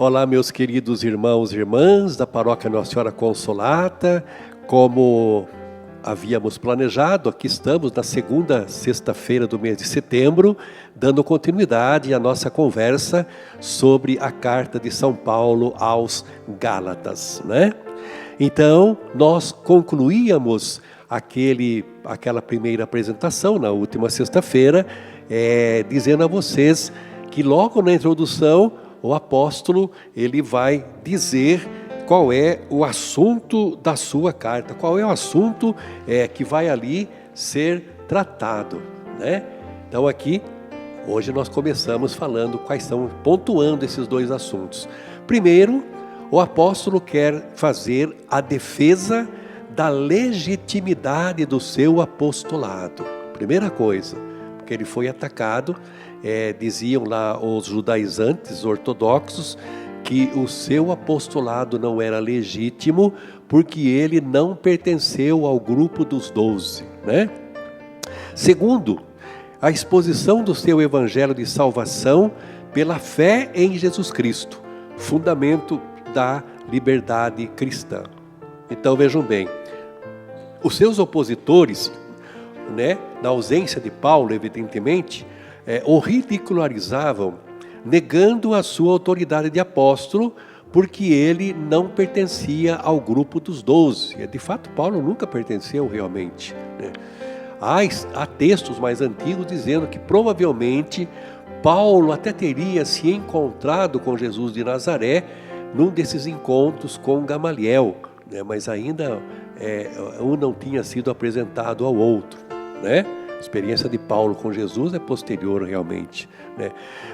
Olá, meus queridos irmãos e irmãs da Paróquia Nossa Senhora Consolata. Como havíamos planejado, aqui estamos na segunda sexta-feira do mês de setembro, dando continuidade à nossa conversa sobre a carta de São Paulo aos Gálatas, né? Então, nós concluíamos aquela primeira apresentação na última sexta-feira, dizendo a vocês que logo na introdução o apóstolo ele vai dizer qual é o assunto da sua carta, qual é o assunto que vai ali ser tratado, né? Então aqui, hoje nós começamos pontuando esses dois assuntos. Primeiro, o apóstolo quer fazer a defesa da legitimidade do seu apostolado. Primeira coisa, porque ele foi atacado, diziam lá os judaizantes ortodoxos que o seu apostolado não era legítimo porque ele não pertenceu ao grupo dos 12, né? Segundo, a exposição do seu evangelho de salvação pela fé em Jesus Cristo, fundamento da liberdade cristã. Então vejam bem, os seus opositores, né, na ausência de Paulo, evidentemente, o ridicularizavam, negando a sua autoridade de apóstolo, porque ele não pertencia ao grupo dos 12. De fato, Paulo nunca pertenceu realmente, né? Há textos mais antigos dizendo que provavelmente Paulo até teria se encontrado com Jesus de Nazaré num desses encontros com Gamaliel, né? Mas ainda um não tinha sido apresentado ao outro, né? A experiência de Paulo com Jesus é posterior realmente, né?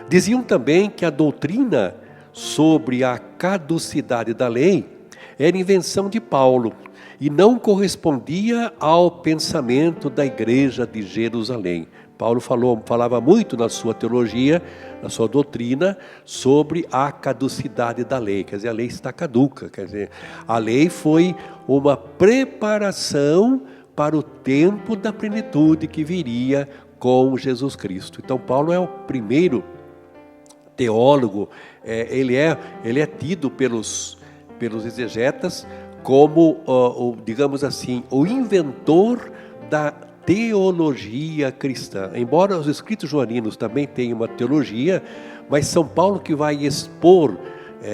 Diziam também que a doutrina sobre a caducidade da lei era invenção de Paulo e não correspondia ao pensamento da igreja de Jerusalém. Paulo falava muito na sua teologia, na sua doutrina, sobre a caducidade da lei. Quer dizer, a lei está caduca. Quer dizer, a lei foi uma preparação para o tempo da plenitude que viria com Jesus Cristo. Então, Paulo é o primeiro teólogo, ele é tido pelos exegetas como, digamos assim, o inventor da teologia cristã. Embora os escritos joaninos também tenham uma teologia, mas São Paulo que vai expor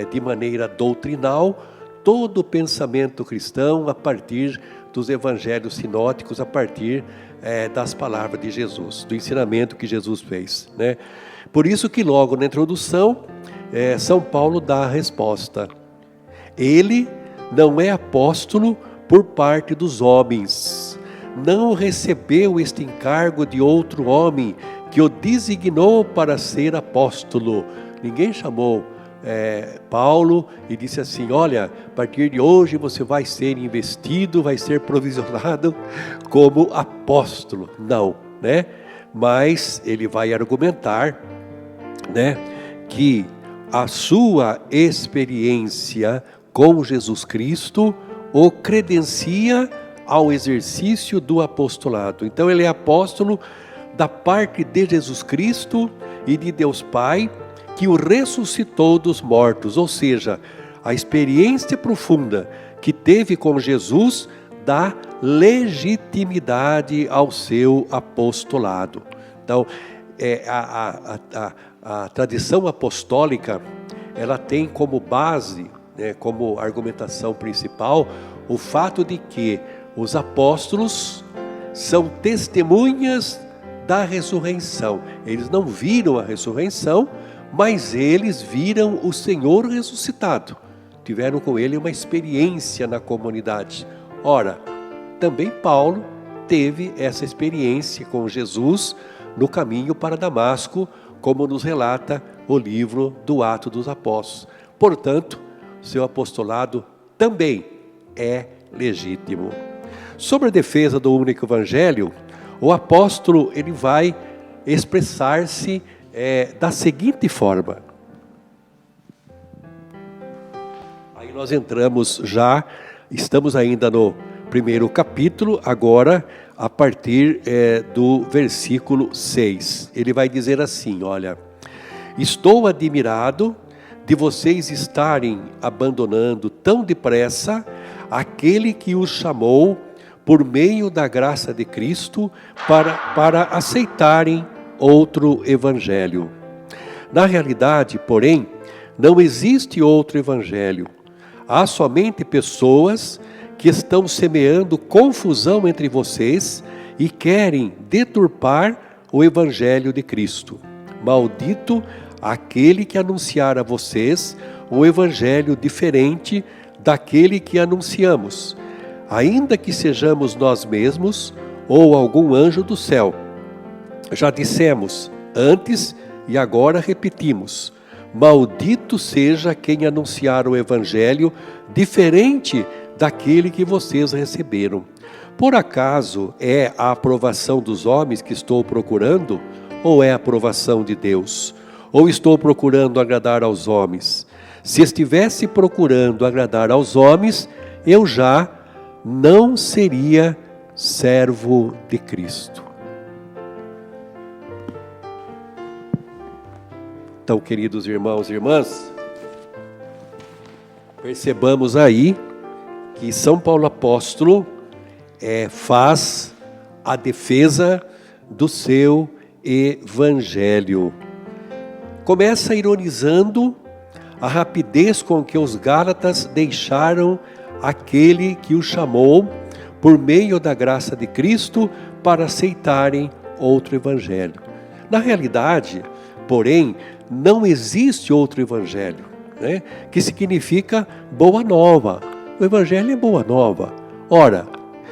de maneira doutrinal todo o pensamento cristão a partir dos evangelhos sinóticos, a partir das palavras de Jesus, do ensinamento que Jesus fez, né? Por isso que logo na introdução, São Paulo dá a resposta. Ele não é apóstolo por parte dos homens, não recebeu este encargo de outro homem que o designou para ser apóstolo. Ninguém chamou Paulo e disse assim: olha, a partir de hoje você vai ser investido, vai ser provisionado como apóstolo. Não, né? Mas ele vai argumentar, né, que a sua experiência com Jesus Cristo o credencia ao exercício do apostolado. Então ele é apóstolo da parte de Jesus Cristo e de Deus Pai, que o ressuscitou dos mortos, ou seja, a experiência profunda que teve com Jesus dá legitimidade ao seu apostolado. Então, a tradição apostólica, ela tem como base, né, como argumentação principal, o fato de que os apóstolos são testemunhas da ressurreição. Eles não viram a ressurreição, mas eles viram o Senhor ressuscitado. Tiveram com ele uma experiência na comunidade. Ora, também Paulo teve essa experiência com Jesus no caminho para Damasco, como nos relata o livro do Atos dos Apóstolos. Portanto, seu apostolado também é legítimo. Sobre a defesa do único evangelho, o apóstolo ele vai expressar-se da seguinte forma. Aí nós estamos ainda no primeiro capítulo, agora a partir do versículo 6. Ele vai dizer assim, olha: estou admirado de vocês estarem abandonando tão depressa aquele que os chamou por meio da graça de Cristo para aceitarem outro evangelho. Na realidade, porém, não existe outro evangelho. Há somente pessoas que estão semeando confusão entre vocês e querem deturpar o evangelho de Cristo. Maldito aquele que anunciar a vocês um evangelho diferente daquele que anunciamos, ainda que sejamos nós mesmos ou algum anjo do céu. Já dissemos antes e agora repetimos: maldito seja quem anunciar o evangelho diferente daquele que vocês receberam. Por acaso é a aprovação dos homens que estou procurando, ou é a aprovação de Deus? Ou estou procurando agradar aos homens? Se estivesse procurando agradar aos homens, eu já não seria servo de Cristo. Então, queridos irmãos e irmãs, percebamos aí que São Paulo apóstolo faz a defesa do seu evangelho. Começa ironizando a rapidez com que os Gálatas deixaram aquele que os chamou por meio da graça de Cristo para aceitarem outro evangelho. Na realidade, porém, não existe outro evangelho, né? Que significa boa nova. O evangelho é boa nova. Ora,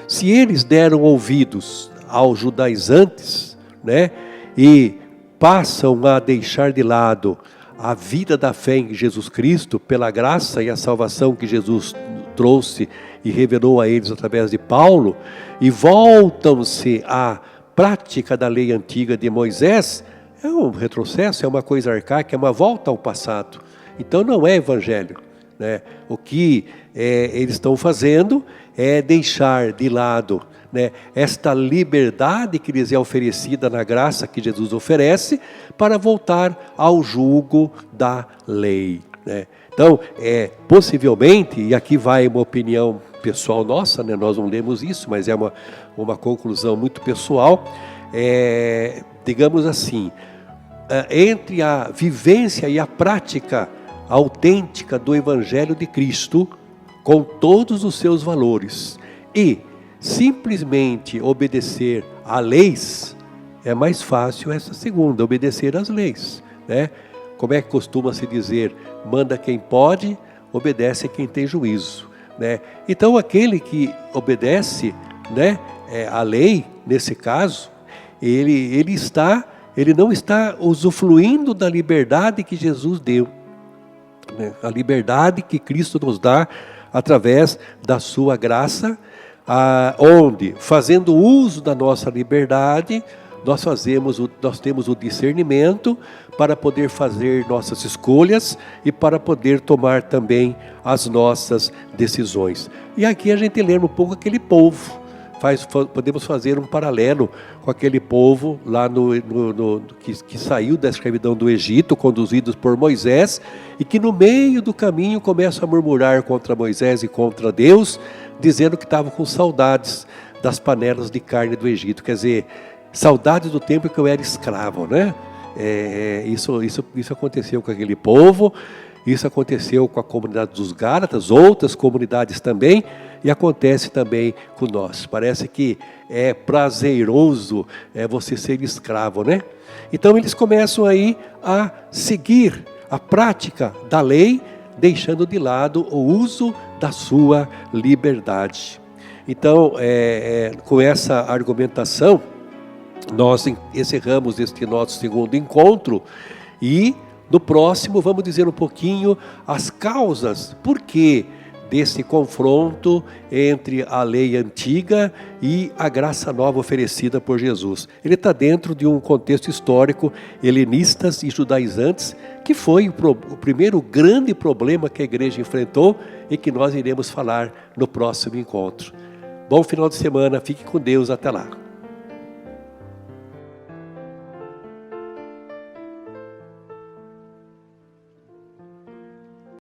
se eles deram ouvidos aos judaizantes, né, e passam a deixar de lado a vida da fé em Jesus Cristo, pela graça e a salvação que Jesus trouxe e revelou a eles através de Paulo, e voltam-se à prática da lei antiga de Moisés, é um retrocesso, é uma coisa arcaica, é uma volta ao passado. Então não é evangelho, né? O que eles estão fazendo é deixar de lado, né, esta liberdade que lhes é oferecida na graça que Jesus oferece, para voltar ao jugo da lei, né? Então, possivelmente, e aqui vai uma opinião pessoal nossa, né, nós não lemos isso, mas é uma conclusão muito pessoal, digamos assim, entre a vivência e a prática autêntica do Evangelho de Cristo, com todos os seus valores, e simplesmente obedecer a leis, é mais fácil essa segunda, obedecer às leis, né? Como é que costuma se dizer, manda quem pode, obedece quem tem juízo, né? Então aquele que obedece, né, a lei, nesse caso, ele não está usufruindo da liberdade que Jesus deu, né? A liberdade que Cristo nos dá através da sua graça, onde, fazendo uso da nossa liberdade, nós temos o discernimento para poder fazer nossas escolhas e para poder tomar também as nossas decisões. E aqui a gente lembra um pouco aquele povo. Podemos fazer um paralelo com aquele povo lá que saiu da escravidão do Egito, conduzidos por Moisés, e que no meio do caminho começam a murmurar contra Moisés e contra Deus, dizendo que estavam com saudades das panelas de carne do Egito. Quer dizer, saudades do tempo que eu era escravo, né? Isso aconteceu com aquele povo, isso aconteceu com a comunidade dos Gálatas, outras comunidades também, e acontece também com nós. Parece que é prazeroso você ser escravo, né? Então eles começam aí a seguir a prática da lei, deixando de lado o uso da sua liberdade. Então, com essa argumentação, nós encerramos este nosso segundo encontro, e no próximo vamos dizer um pouquinho as causas, por que desse confronto entre a lei antiga e a graça nova oferecida por Jesus. Ele está dentro de um contexto histórico, helenistas e judaizantes, que foi o primeiro grande problema que a igreja enfrentou e que nós iremos falar no próximo encontro. Bom final de semana, fique com Deus, até lá.